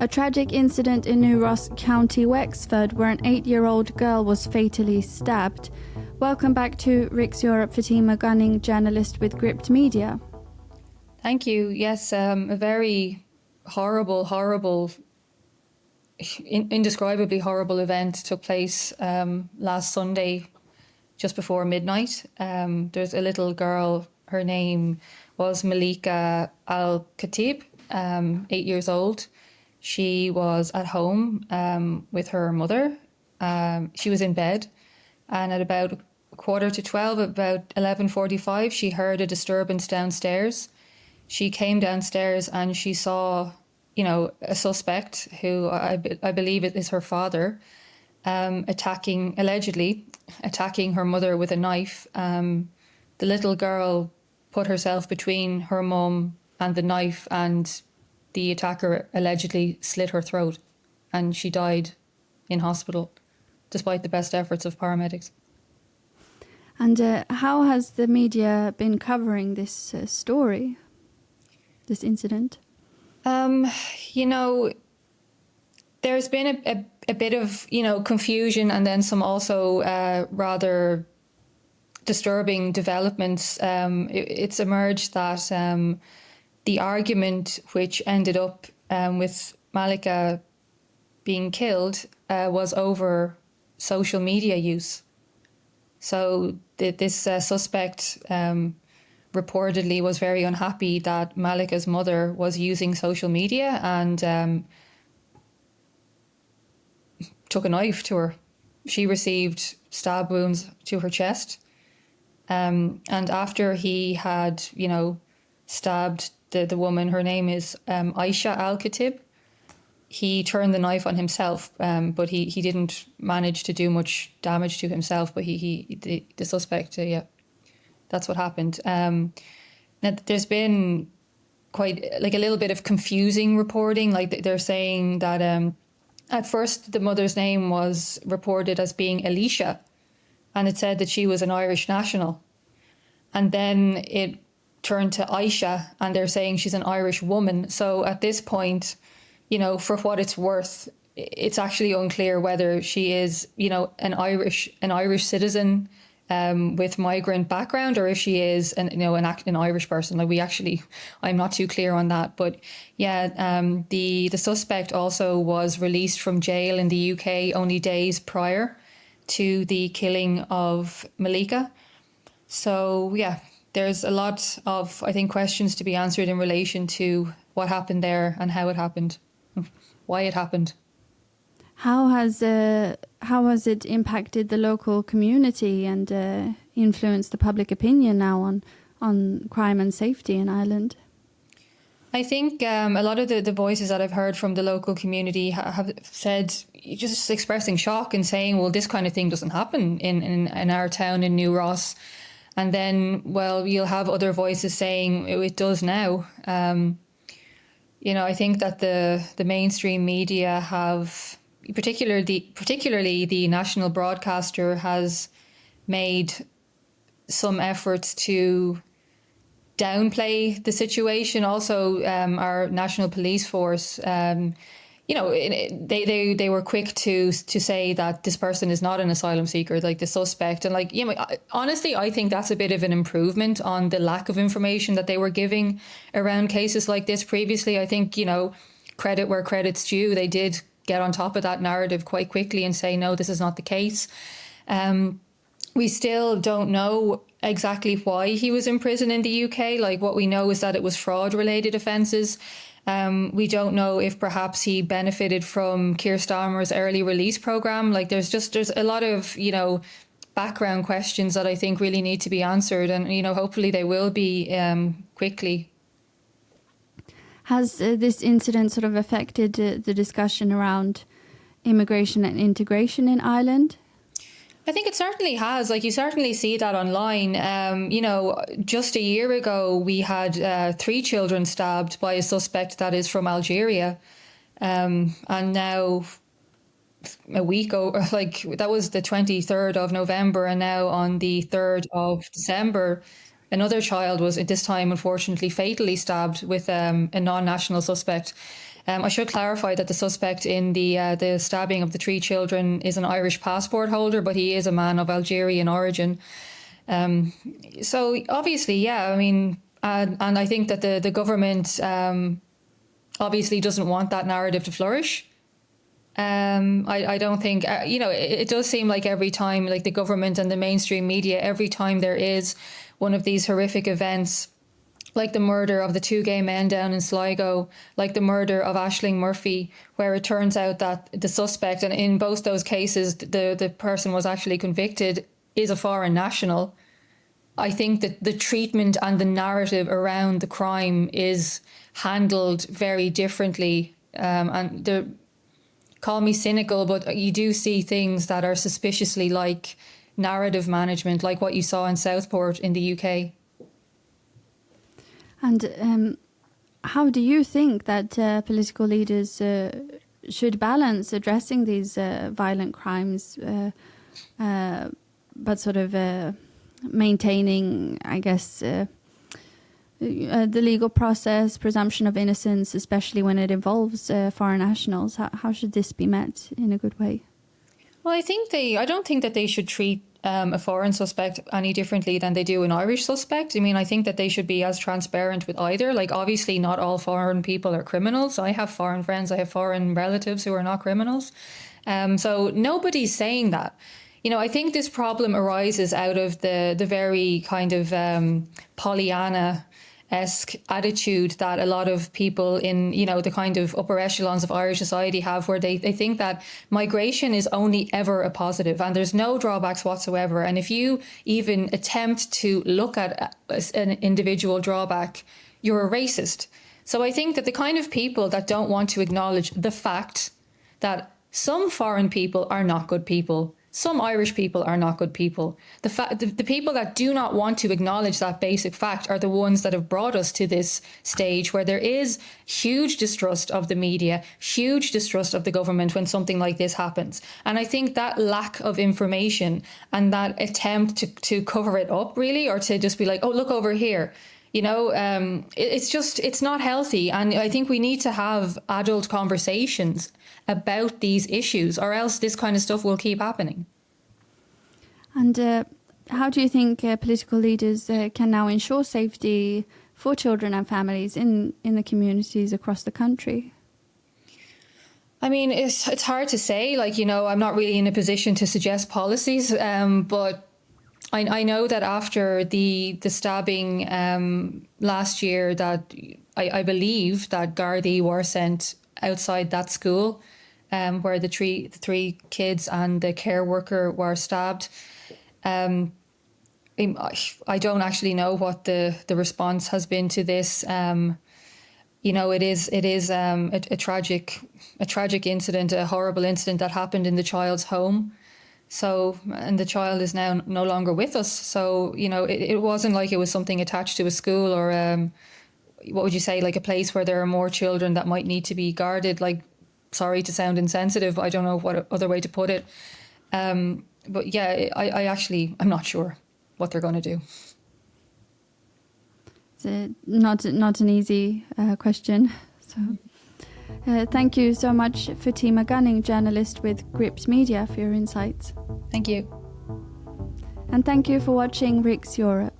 A tragic incident in New Ross County, Wexford, where an 8-year-old girl was fatally stabbed. Welcome back to Riks Europe, Fatima Gunning, journalist with Gript Media. Thank you. Yes, a very horrible, indescribably horrible event took place last Sunday, just before midnight. There's a little girl, her name was Malika Al Kattib, 8 years old. She was at home with her mother. She was in bed, and at about 11:45, about 11:45, she heard a disturbance downstairs. She came downstairs and she saw, a suspect who I believe it is her father, allegedly attacking her mother with a knife. The little girl put herself between her mum and the knife, and the attacker allegedly slit her throat, and she died in hospital, despite the best efforts of paramedics. And how has the media been covering this story, this incident? There's been a bit of, confusion, and then some also rather disturbing developments. It's emerged that the argument which ended up with Malika being killed was over social media use. So this suspect reportedly was very unhappy that Malika's mother was using social media and took a knife to her. She received stab wounds to her chest. And after he had, stabbed the woman, her name is Malika Al Kattib, he turned the knife on himself, but he didn't manage to do much damage to himself. But the suspect, that's what happened. Now, there's been quite a little bit of confusing reporting. Like they're saying that at first the mother's name was reported as being Alicia, and it said that she was an Irish national. And then it turned to Aisha, and they're saying she's an Irish woman. So at this point, for what it's worth, it's actually unclear whether she is, an Irish citizen with migrant background, or if she is an Irish person. I'm not too clear on that. But yeah, the suspect also was released from jail in the UK only days prior to the killing of Malika. So yeah, there's a lot of, I think, questions to be answered in relation to what happened there and how it happened, why it happened. How has it impacted the local community and influenced the public opinion now on crime and safety in Ireland? I think a lot of the voices that I've heard from the local community have said, just expressing shock and saying, well, this kind of thing doesn't happen in our town in New Ross. And then, well, you'll have other voices saying it does now. I think that the mainstream media have, particularly the national broadcaster, has made some efforts to downplay the situation. Also, our national police force, they were quick to say that this person is not an asylum seeker, like the suspect. And honestly, I think that's a bit of an improvement on the lack of information that they were giving around cases like this previously. I think, credit where credit's due. They did get on top of that narrative quite quickly and say, no, this is not the case. We still don't know exactly why he was in prison in the UK. What we know is that it was fraud-related offences. We don't know if perhaps he benefited from Keir Starmer's early release programme. There's a lot of, background questions that I think really need to be answered, and, hopefully they will be quickly. Has this incident sort of affected the discussion around immigration and integration in Ireland? I think it certainly has. You certainly see that online. Just a year ago, we had 3 children stabbed by a suspect that is from Algeria. And now a week over, that was the 23rd of November. And now on the 3rd of December, another child was at this time, unfortunately, fatally stabbed with a non-national suspect. I should clarify that the suspect in the stabbing of the 3 children is an Irish passport holder, but he is a man of Algerian origin. So obviously, yeah, I mean, and I think that the government obviously doesn't want that narrative to flourish. I don't think, it does seem like every time, like the government and the mainstream media, every time there is one of these horrific events, like the murder of the 2 gay men down in Sligo, like the murder of Aisling Murphy, where it turns out that the suspect, and in both those cases, the person was actually convicted, is a foreign national. I think that the treatment and the narrative around the crime is handled very differently. And call me cynical, but you do see things that are suspiciously like narrative management, like what you saw in Southport in the UK. And how do you think that political leaders should balance addressing these violent crimes, but sort of maintaining, I guess, the legal process, presumption of innocence, especially when it involves foreign nationals? How should this be met in a good way? Well, I don't think that they should treat a foreign suspect any differently than they do an Irish suspect. I mean, I think that they should be as transparent with either. Like, obviously, not all foreign people are criminals. I have foreign friends, I have foreign relatives who are not criminals. So nobody's saying that. I think this problem arises out of the very kind of Pollyanna-esque attitude that a lot of people in, the kind of upper echelons of Irish society have, where they think that migration is only ever a positive and there's no drawbacks whatsoever. And if you even attempt to look at an individual drawback, you're a racist. So I think that the kind of people that don't want to acknowledge the fact that some foreign people are not good people, some Irish people are not good people. The people that do not want to acknowledge that basic fact are the ones that have brought us to this stage where there is huge distrust of the media, huge distrust of the government when something like this happens. And I think that lack of information and that attempt to cover it up, really, or to just be like, oh, look over here, it's not healthy. And I think we need to have adult conversations about these issues, or else this kind of stuff will keep happening. And how do you think political leaders can now ensure safety for children and families in the communities across the country? I mean, it's hard to say. I'm not really in a position to suggest policies, but I know that after the stabbing last year, that I believe that Gardaí were sent outside that school where the three kids and the care worker were stabbed. I don't actually know what the response has been to this. It is a tragic incident, a horrible incident that happened in the child's home. So, and the child is now no longer with us. So, it wasn't like it was something attached to a school or what would you say, like a place where there are more children that might need to be guarded. Like, sorry to sound insensitive, I don't know what other way to put it. But yeah, I'm not sure what they're going to do. It's not an easy question. So, thank you so much, Fatima Gunning, journalist with Gript Media, for your insights. Thank you. And thank you for watching Riks Europe.